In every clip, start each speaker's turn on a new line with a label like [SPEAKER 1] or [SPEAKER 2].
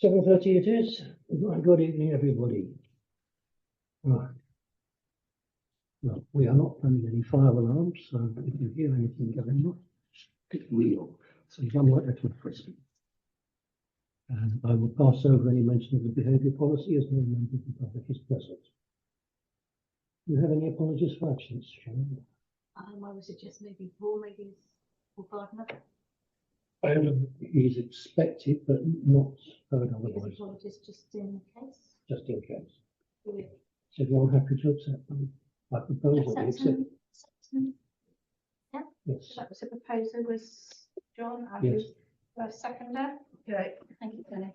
[SPEAKER 1] 7:30 it is. Good evening, everybody. Right. Well, we are not running any fire alarms, so if you hear anything going on, it's real. So you don't like that to frisky. And I will pass over any mention of the behaviour policy as no member of the public is present. Do you have any apologies for absence, Sharon?
[SPEAKER 2] I would suggest maybe Paul, maybe Paul Gardner.
[SPEAKER 1] He's expected, but not heard otherwise,
[SPEAKER 2] Apologies just in case.
[SPEAKER 1] just in case.
[SPEAKER 2] Yeah.
[SPEAKER 1] So everyone happy to accept them? I propose that we accept.
[SPEAKER 2] Yeah,
[SPEAKER 1] Yes.
[SPEAKER 2] that was the proposal was John, and
[SPEAKER 1] Yes.
[SPEAKER 2] who's seconder. Great, thank you, Tony.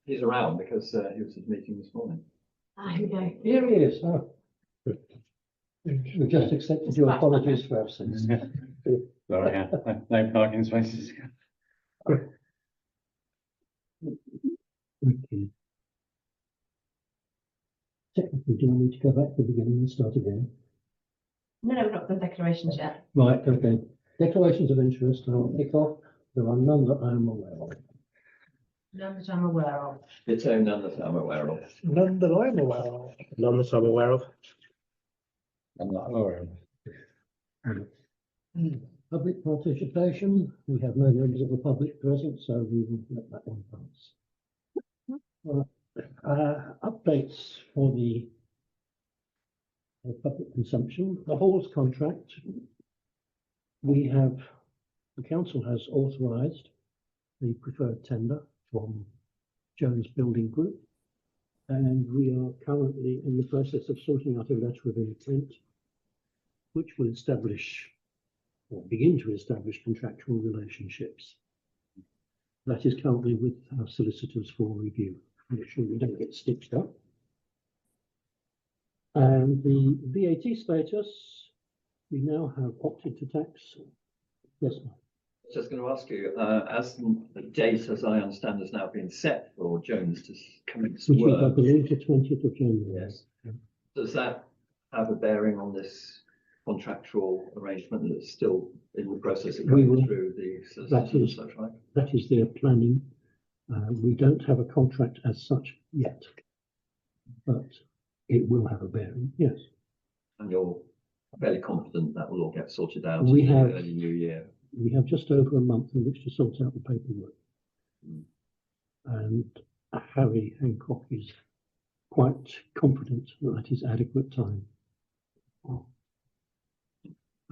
[SPEAKER 3] He's around because he was at the meeting this morning.
[SPEAKER 2] Here we go.
[SPEAKER 1] Here he is. Oh. We just accepted your apologies for absence.
[SPEAKER 4] Sorry, yeah, no parking spaces.
[SPEAKER 1] Okay. Technically, do I need to go back to the beginning and start again?
[SPEAKER 2] No, we've not done declarations yet.
[SPEAKER 1] Right, okay. Declarations of interest, and I'll kick off. There are none that I am aware of.
[SPEAKER 2] None that I'm aware of.
[SPEAKER 3] It's none that I'm aware of.
[SPEAKER 5] None that I'm aware of. None that I'm aware of.
[SPEAKER 4] I'm not aware of.
[SPEAKER 1] Public participation, we have no members of the public present, so we will let that one pass. Updates for the public consumption, the halls contract. We have, the council has authorised the preferred tender from Jones Building Group, and we are currently in the process of sorting out a letter of intent, which will establish or begin to establish contractual relationships. That is currently with our solicitors for review. Make sure we don't get stitched up. And the VAT status, we now have opted to tax. Yes, ma'am.
[SPEAKER 3] Just going to ask you, as the date, as I understand, has now been set for Jones to commence
[SPEAKER 1] Which is, I
[SPEAKER 3] work.
[SPEAKER 1] believe, the 20th of January.
[SPEAKER 3] Yes. Does that have a bearing on this contractual arrangement that's still in the process of
[SPEAKER 1] We
[SPEAKER 3] going
[SPEAKER 1] will-
[SPEAKER 3] through the solicitors
[SPEAKER 1] that
[SPEAKER 3] and
[SPEAKER 1] is-
[SPEAKER 3] such like?
[SPEAKER 1] That is their planning. We don't have a contract as such yet, but it will have a bearing, yes.
[SPEAKER 3] And you're fairly confident that will all get sorted out
[SPEAKER 1] We
[SPEAKER 3] in the
[SPEAKER 1] have-
[SPEAKER 3] early new year?
[SPEAKER 1] We have just over a month in which to sort out the paperwork.
[SPEAKER 3] Mm.
[SPEAKER 1] And Harry Hancock is quite confident that that is adequate time.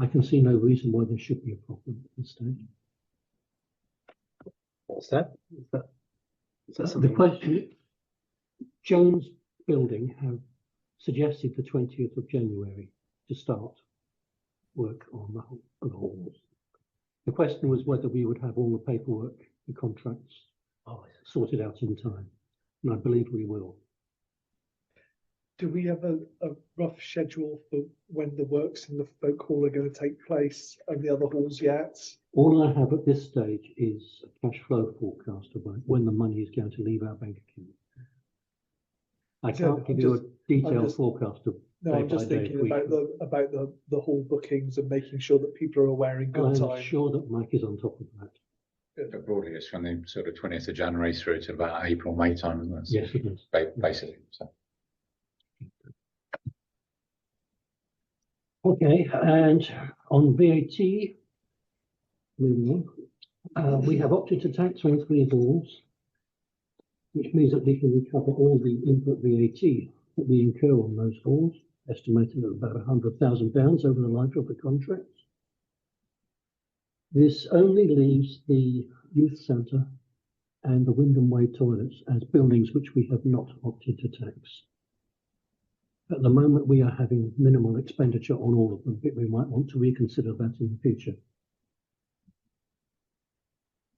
[SPEAKER 1] I can see no reason why there should be a problem at this stage.
[SPEAKER 5] What's that? Is that
[SPEAKER 1] The
[SPEAKER 5] something?
[SPEAKER 1] question, Jones Building have suggested the 20th of January to start work on the halls. The question was whether we would have all the paperwork, the contracts sorted out in time, and I believe we will.
[SPEAKER 5] Do we have a rough schedule for when the works in the folk hall are going to take place and the other halls yet?
[SPEAKER 1] All I have at this stage is a cash flow forecast of when the money is going to leave our bank account. I
[SPEAKER 5] So
[SPEAKER 1] can't give
[SPEAKER 5] I'm
[SPEAKER 1] you a
[SPEAKER 5] just-
[SPEAKER 1] detailed
[SPEAKER 5] just-
[SPEAKER 1] forecast of.
[SPEAKER 5] No,
[SPEAKER 1] day
[SPEAKER 5] I'm just
[SPEAKER 1] by day,
[SPEAKER 5] thinking
[SPEAKER 1] week
[SPEAKER 5] about the hall bookings and making sure that people are aware in good
[SPEAKER 1] I'm
[SPEAKER 5] time.
[SPEAKER 1] sure that Mike is on top of that.
[SPEAKER 4] But broadly, it's from the sort of 20th of January through to about April, May time, isn't it?
[SPEAKER 1] Yes, it is.
[SPEAKER 4] Basically, so.
[SPEAKER 1] Okay, and on VAT, moving on, we have opted to tax on 3 halls, which means that we can recover all the input VAT that we incur on those halls, estimated at about £100,000 over the life of the contract. This only leaves the youth centre and the Wyndham Way toilets as buildings which we have not opted to tax. At the moment, we are having minimal expenditure on all of them, but we might want to reconsider that in the future.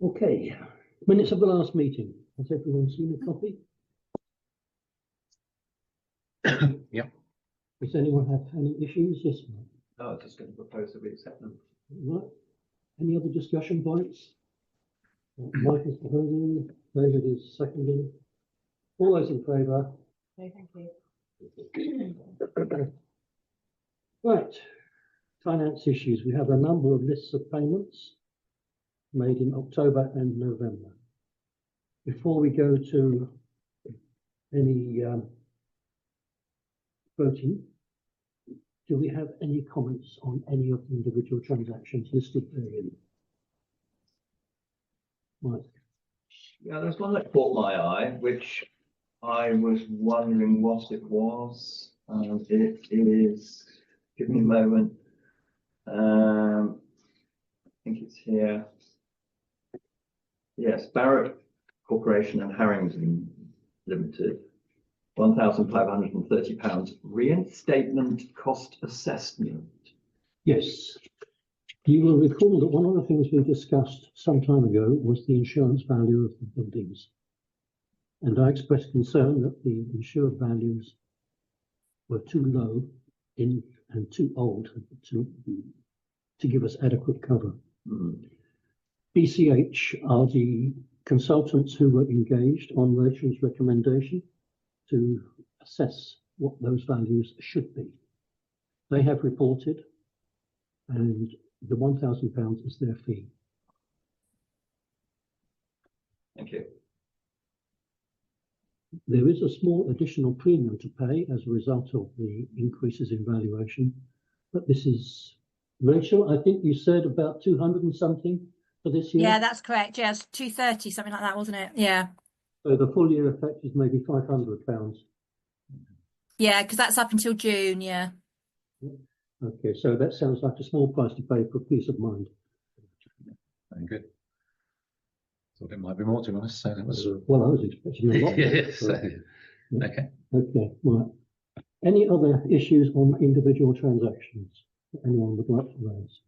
[SPEAKER 1] Okay, minutes of the last meeting. Has everyone seen a copy?
[SPEAKER 4] Yep.
[SPEAKER 1] Does anyone have any issues? Yes, ma'am.
[SPEAKER 3] No, I was just going to propose that we accept them.
[SPEAKER 1] Right. Any other discussion points? Mike is proposing, David is seconding. All those in favour?
[SPEAKER 2] Okay, thank you.
[SPEAKER 1] Right, finance issues. We have a number of lists of payments made in October and November. before we go to any voting, do we have any comments on any of the individual transactions listed therein? Right.
[SPEAKER 3] Yeah, there's one that caught my eye, which I was wondering what it was. It is, give me a moment. I think it's here. Yes, Barrett Corporation and Harrington Limited, £1,530 reinstatement cost assessment.
[SPEAKER 1] Yes. You will recall that one of the things we discussed some time ago was the insurance value of the buildings. And I expressed concern that the insured values were too low and too old to give us adequate cover. BCH are the consultants who were engaged on Rachel's recommendation to assess what those values should be. They have reported, and the £1,000 is their fee.
[SPEAKER 3] Thank you.
[SPEAKER 1] There is a small additional premium to pay as a result of the increases in valuation, but this is, Rachel, I think you said about 200 and something for this year?
[SPEAKER 6] Yeah, that's correct. Yes, 230, something like that, wasn't it? Yeah.
[SPEAKER 1] So the full year effect is maybe £500.
[SPEAKER 6] Yeah, because that's up until June, yeah.
[SPEAKER 1] Okay, so that sounds like a small price to pay for peace of mind.
[SPEAKER 4] Very good. Thought it might be more, to be honest. So that was.
[SPEAKER 1] Well, I was expecting a lot.
[SPEAKER 4] Yes.
[SPEAKER 1] Yeah.
[SPEAKER 4] Okay.
[SPEAKER 1] Okay, right. Any other issues on individual transactions that anyone would like to raise?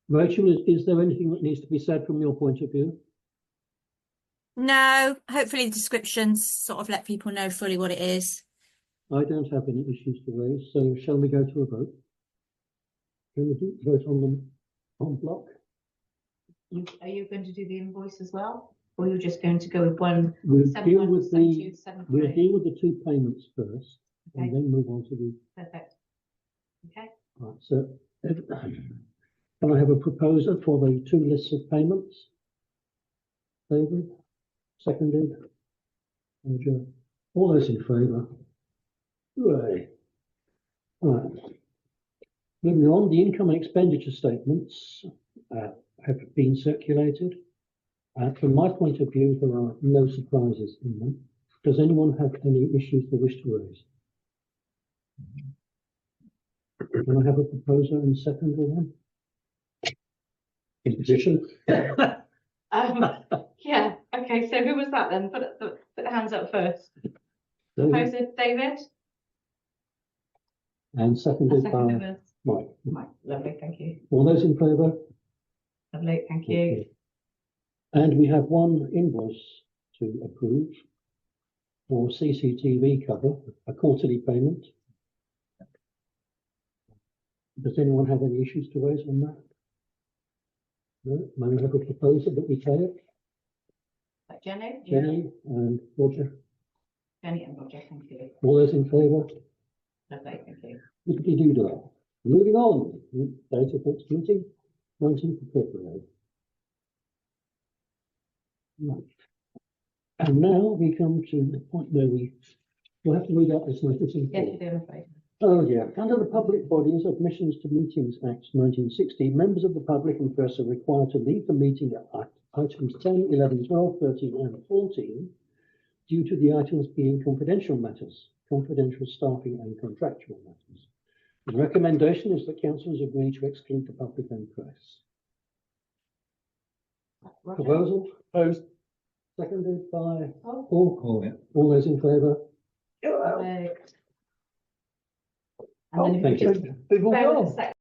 [SPEAKER 1] Rachel, is there anything that needs to be said from your point of view?
[SPEAKER 6] No, hopefully the descriptions sort of let people know fully what it is.
[SPEAKER 1] I don't have any issues to raise, so shall we go to a vote? Can we vote on them en bloc?
[SPEAKER 2] Are you going to do the invoice as well? Or you're just going to go with one
[SPEAKER 1] We'll
[SPEAKER 2] seven
[SPEAKER 1] deal
[SPEAKER 2] one
[SPEAKER 1] with
[SPEAKER 2] seven
[SPEAKER 1] the
[SPEAKER 2] two seven
[SPEAKER 1] we'll
[SPEAKER 2] three?
[SPEAKER 1] deal with the two payments first,
[SPEAKER 2] Okay.
[SPEAKER 1] and then move on to the.
[SPEAKER 2] Perfect. Okay.
[SPEAKER 1] Right, so can I have a proposer for the two lists of payments? David, seconded. Roger. All those in favour? Hooray. Right. Moving on, the income and expenditure statements have been circulated. From my point of view, there are no surprises in them. Does anyone have any issues they wish to raise? Can I have a proposer and second with them? In position?
[SPEAKER 2] Yeah, okay, so who was that then? Put the hands up first.
[SPEAKER 1] David,
[SPEAKER 2] Proposer David?
[SPEAKER 1] and
[SPEAKER 2] And
[SPEAKER 1] seconded
[SPEAKER 2] second
[SPEAKER 1] by
[SPEAKER 2] was
[SPEAKER 1] Mike.
[SPEAKER 2] Mike. Lovely, thank you.
[SPEAKER 1] All those in favour?
[SPEAKER 2] Lovely, thank you.
[SPEAKER 1] And we have one invoice to approve for CCTV cover, a quarterly payment. Does anyone have any issues to raise on that? No, may I have a proposal that we pay it?
[SPEAKER 2] Jenny?
[SPEAKER 1] Jenny and Roger,
[SPEAKER 2] Jenny and Roger, thank you.
[SPEAKER 1] all those in favour?
[SPEAKER 2] Lovely, thank you.
[SPEAKER 1] Diddly-doo-dah. Moving on, date of next meeting, 19th of February. Right. And now we come to the point where we'll have to read out this notice in
[SPEAKER 2] Yes,
[SPEAKER 1] full.
[SPEAKER 2] you do, I'm afraid.
[SPEAKER 1] Oh, yeah. Under the Public Bodies Admissions to Meetings Act 1960, members of the public and press are required to leave the meeting at items 10, 11, 12, 13 and 14 due to the items being confidential matters, confidential staffing and contractual matters. The recommendation is that councillors agree to exclude the public and press.
[SPEAKER 2] Roger?
[SPEAKER 1] Proposal?
[SPEAKER 5] Opposed?
[SPEAKER 1] Seconded by
[SPEAKER 2] Oh,
[SPEAKER 1] Paul.
[SPEAKER 4] Yeah.
[SPEAKER 1] All those in favour?
[SPEAKER 2] perfect. And
[SPEAKER 1] Oh,
[SPEAKER 2] then if we
[SPEAKER 1] thank you.
[SPEAKER 2] just
[SPEAKER 5] They've all
[SPEAKER 2] bear with
[SPEAKER 5] gone.
[SPEAKER 2] us a sec.